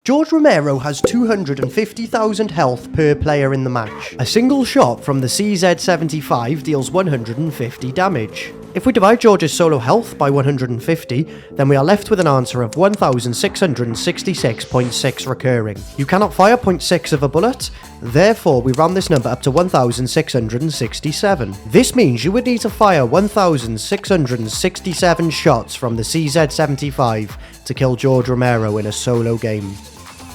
George Romero has 250,000 health per player in the match. A single shot from the CZ75 deals 150 damage. If we divide George's solo health by 150, then we are left with an answer of 1666.6 recurring. You cannot fire 0.6 of a bullet, therefore we round this number up to 1667. This means you would need to fire 1667 shots from the CZ75 to kill George Romero in a solo game.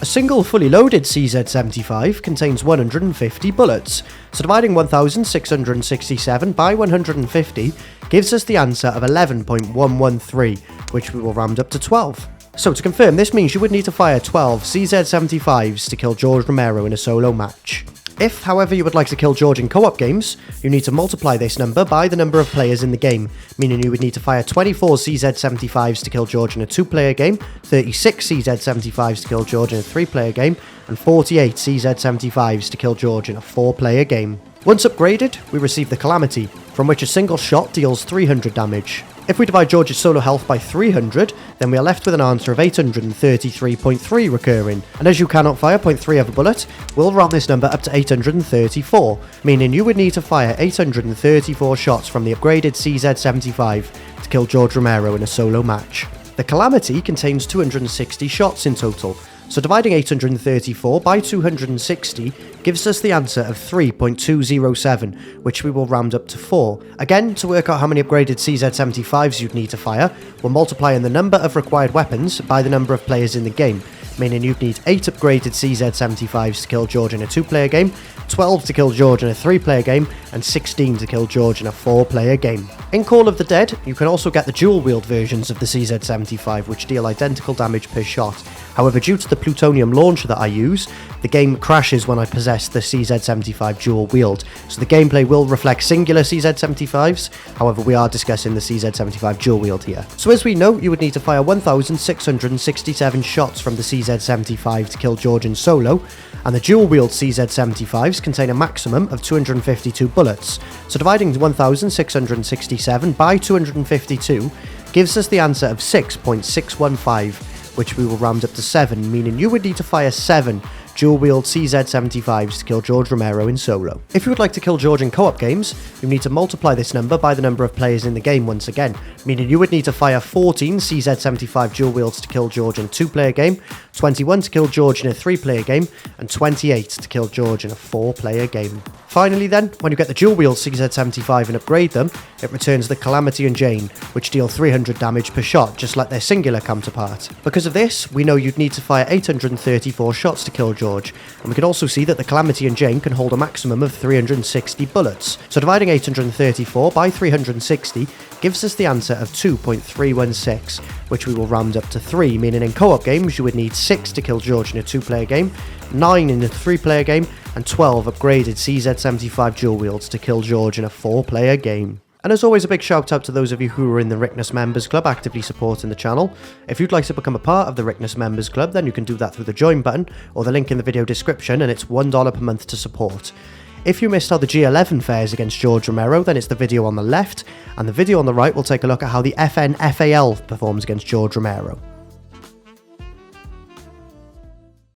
A single fully loaded CZ75 contains 150 bullets, so dividing 1667 by 150 gives us the answer of 11.113, which we will round up to 12. So to confirm, this means you would need to fire 12 CZ75s to kill George Romero in a solo match. If, however, you would like to kill George in co-op games, you need to multiply this number by the number of players in the game, meaning you would need to fire 24 CZ75s to kill George in a 2-player game, 36 CZ75s to kill George in a 3-player game, and 48 CZ75s to kill George in a 4-player game. Once upgraded, we receive the Calamity, from which a single shot deals 300 damage. If we divide George's solo health by 300, then we are left with an answer of 833.3 recurring, and as you cannot fire 0.3 of a bullet, we'll round this number up to 834, meaning you would need to fire 834 shots from the upgraded CZ75 to kill George Romero in a solo match. The Calamity contains 260 shots in total, so dividing 834 by 260 gives us the answer of 3.207, which we will round up to 4. Again, to work out how many upgraded CZ75s you'd need to fire, we're multiplying the number of required weapons by the number of players in the game, meaning you'd need 8 upgraded CZ75s to kill George in a 2-player game, 12 to kill George in a 3-player game, and 16 to kill George in a 4-player game. In Call of the Dead, you can also get the dual wield versions of the CZ75, which deal identical damage per shot. However, due to the plutonium launcher that I use, the game crashes when I possess the CZ75 Dual Wield, so the gameplay will reflect singular CZ75s, however we are discussing the CZ75 Dual Wield here. So as we know, you would need to fire 1667 shots from the CZ75 to kill George in solo, and the Dual Wield CZ75s contain a maximum of 252 bullets, so dividing 1667 by 252 gives us the answer of 6.615, which we will round up to 7, meaning you would need to fire 7 dual wield CZ75s to kill George Romero in solo. If you would like to kill George in co-op games, you need to multiply this number by the number of players in the game once again, meaning you would need to fire 14 CZ75 dual wields to kill George in a 2-player game, 21 to kill George in a 3-player game, and 28 to kill George in a 4-player game. Finally then, when you get the dual wield CZ75 and upgrade them, it returns the Calamity and Jane, which deal 300 damage per shot, just like their singular counterpart. Because of this, we know you'd need to fire 834 shots to kill George, and we can also see that the Calamity and Jane can hold a maximum of 360 bullets. So dividing 834 by 360 gives us the answer of 2.316, which we will round up to 3, meaning in co-op games you would need 6 to kill George in a 2-player game, 9 in a 3-player game, and 12 upgraded CZ75 dual wields to kill George in a 4-player game. And as always, a big shout out to those of you who are in the Ricktness Members Club actively supporting the channel. If you'd like to become a part of the Ricktness Members Club, then you can do that through the join button or the link in the video description, and it's $1 per month to support. If you missed how the G11 fares against George Romero, then it's the video on the left, and the video on the right will take a look at how the FN FAL performs against George Romero.